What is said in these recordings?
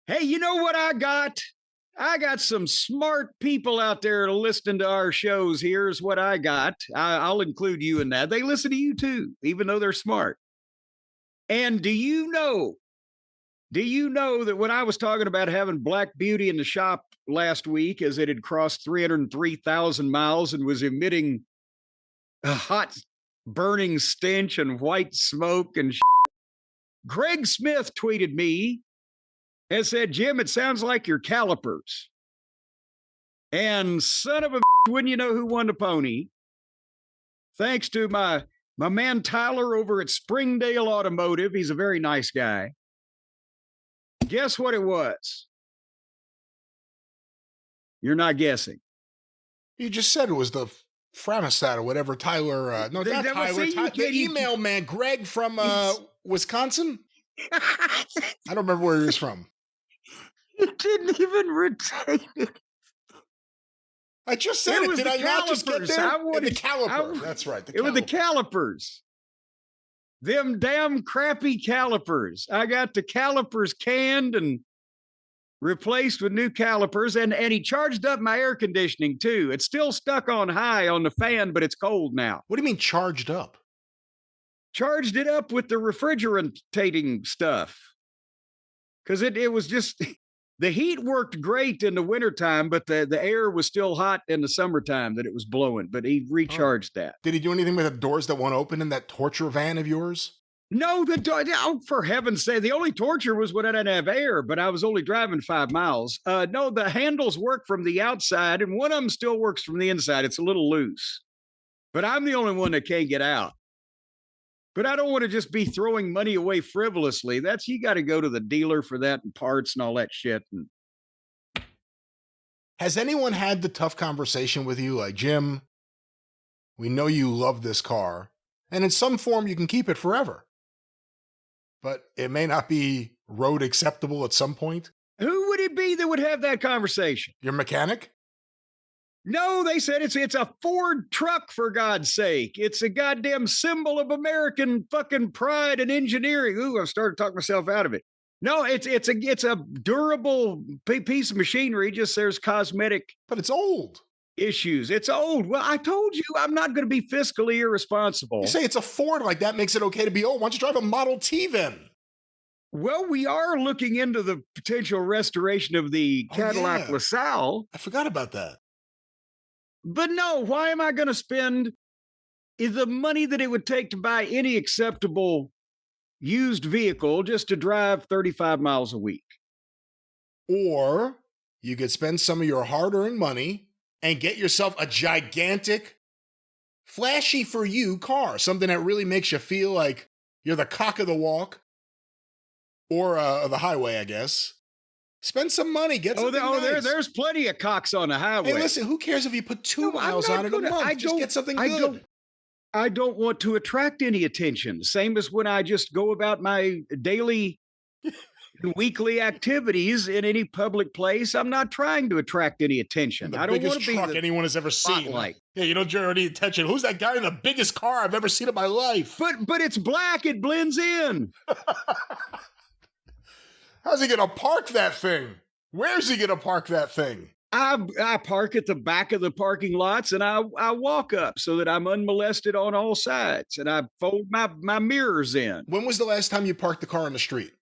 Hey, you know what I got? I got some smart people out there listening to our shows. Here's what I got. I'll include you in that. They listen to you too, even though they're smart. And do you know that when I was talking about having Black Beauty in the shop last week, as it had crossed 303,000 miles and was emitting a hot, burning stench and white smoke and Greg Smith tweeted me and said, Jim, it sounds like your calipers. And son of a wouldn't you know who won the pony? Thanks to my man Tyler over at Springdale Automotive. He's a very nice guy. Guess what it was? You're not guessing. You just said it was the Franistat or whatever. Tyler, no, not Tyler. The email man, Greg from Wisconsin. I don't remember where he was from. You didn't even retain it. I just said it. Did I not just get there? The caliper. That's right. It was the calipers. Them damn crappy calipers. I got the calipers canned and replaced with new calipers. And he charged up my air conditioning too. It's still stuck on high on the fan, but it's cold now. What do you mean charged up? Charged it up with the refrigerating stuff. Because it was just... The heat worked great in the wintertime, but the air was still hot in the summertime that it was blowing, but he recharged that. Did he do anything with the doors that won't open in that torture van of yours? No, for heaven's sake, the only torture was when I didn't have air, but I was only driving 5 miles. No, the handles work from the outside, and one of them still works from the inside. It's a little loose, but I'm the only one that can't get out. But I don't want to just be throwing money away frivolously. You got to go to the dealer for that and parts and all that shit. Has anyone had the tough conversation with you like, Jim, we know you love this car, and in some form you can keep it forever, but it may not be road acceptable at some point? Who would it be that would have that conversation? Your mechanic? No, they said it's a Ford truck, for God's sake. It's a goddamn symbol of American fucking pride and engineering. Ooh, I've started talking myself out of it. No, it's a durable piece of machinery. Just there's cosmetic, but it's old issues. It's old. Well, I told you I'm not going to be fiscally irresponsible. You say it's a Ford, like that makes it okay to be old. Why don't you drive a Model T then? Well, we are looking into the potential restoration of the Cadillac LaSalle. I forgot about that. But no, why am I going to spend the money that it would take to buy any acceptable used vehicle just to drive 35 miles a week? Or you could spend some of your hard-earned money and get yourself a gigantic, flashy for you car, something that really makes you feel like you're the cock of the walk or the highway, I guess. Spend some money, get something nice. There's plenty of cocks on the highway. Hey, listen, who cares if you put 2 miles on it a month? Just get something good. I don't want to attract any attention. Same as when I just go about my daily and weekly activities in any public place. I'm not trying to attract any attention. I don't want to be the truck anyone has ever seen. Spotlight. Yeah, you don't generate any attention. Who's that guy in the biggest car I've ever seen in my life? But it's black. It blends in. How's he going to park that thing? Where's he going to park that thing? I park at the back of the parking lots and I walk up so that I'm unmolested on all sides and I fold my mirrors in. When was the last time you parked the car on the street?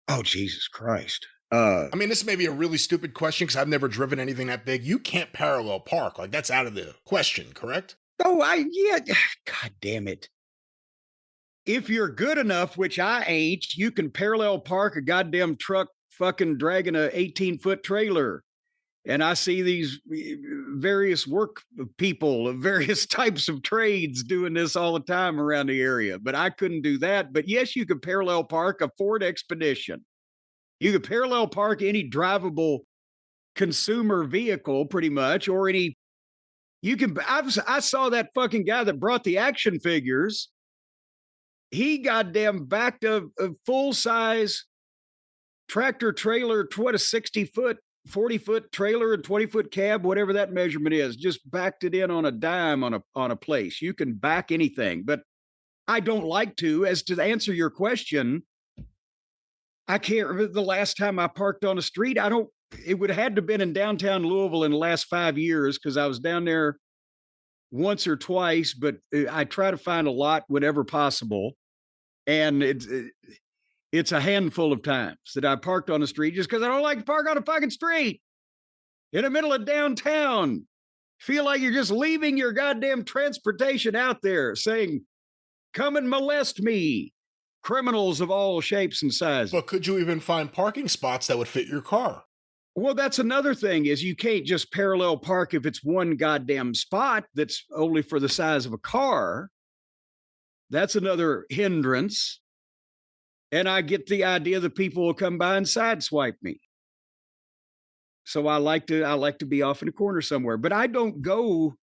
Oh, Jesus Christ. I mean, this may be a really stupid question because I've never driven anything that big. You can't parallel park. Like, that's out of the question, correct? Oh, God damn it. If you're good enough, which I ain't, you can parallel park a goddamn truck fucking dragging a 18-foot trailer. And I see these various work people of various types of trades doing this all the time around the area. But I couldn't do that. But yes, you could parallel park a Ford Expedition. You could parallel park any drivable consumer vehicle pretty much, or any, I saw that fucking guy that brought the action figures. He goddamn backed a full-size tractor trailer, a 60-foot, 40-foot trailer and 20-foot cab, whatever that measurement is, just backed it in on a dime on a place. You can back anything, but I don't like to. As to answer your question, I can't remember the last time I parked on a street. It would have had to have been in downtown Louisville in the last 5 years because I was down there once or twice, but I try to find a lot whenever possible. And it's a handful of times that I parked on the street just because I don't like to park on a fucking street in the middle of downtown. Feel like you're just leaving your goddamn transportation out there saying, come and molest me. Criminals of all shapes and sizes. But could you even find parking spots that would fit your car? Well, that's another thing is you can't just parallel park if it's one goddamn spot that's only for the size of a car. That's another hindrance. And I get the idea that people will come by and sideswipe me. So I like to be off in a corner somewhere, but I don't go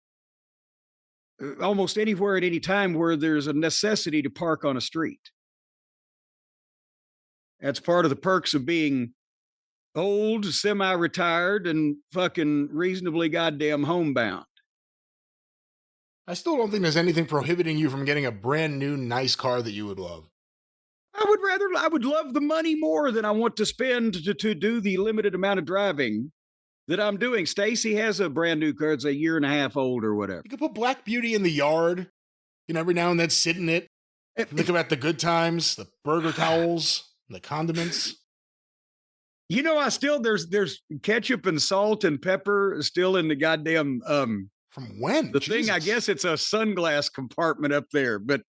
almost anywhere at any time where there's a necessity to park on a street. That's part of the perks of being old, semi-retired, and fucking reasonably goddamn homebound. I still don't think there's anything prohibiting you from getting a brand new, nice car that you would love. I would love the money more than I want to spend to do the limited amount of driving that I'm doing. Stacy has a brand new car. It's a year and a half old or whatever. You could put Black Beauty in the yard, every now and then sit in it. Think about the good times, the burger towels, the condiments. There's ketchup and salt and pepper still in the goddamn from when? The Jesus. Thing, I guess it's a sunglass compartment up there, but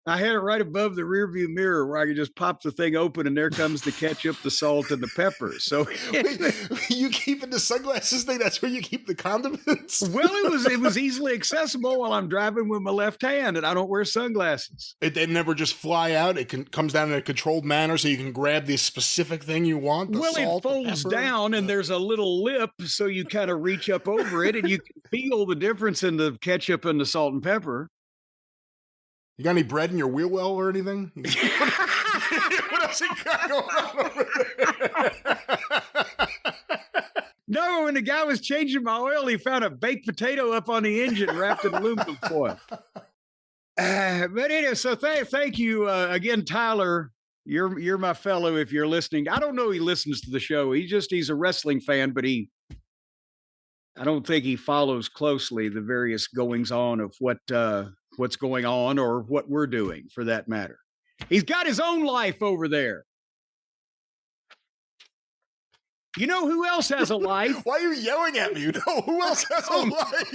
I had it right above the rearview mirror where I could just pop the thing open and there comes the ketchup, the salt, and the pepper. So you keep in the sunglasses thing, that's where you keep the condiments? Well, it was easily accessible while I'm driving with my left hand and I don't wear sunglasses. They never just fly out. It comes down in a controlled manner so you can grab the specific thing you want. Well, it folds down and there's a little lip so you kind of reach up over it and you can feel the difference in the ketchup and the salt and pepper. You got any bread in your wheel well or anything? What else you got going on over there? No, when the guy was changing my oil, he found a baked potato up on the engine wrapped in aluminum foil. But anyway, so thank you again, Tyler. You're my fellow if you're listening. I don't know he listens to the show. He's a wrestling fan, but I don't think he follows closely the various goings on of what's going on or what we're doing for that matter. He's got his own life over there. You know who else has a life? Why are you yelling at me? You know who else has a life?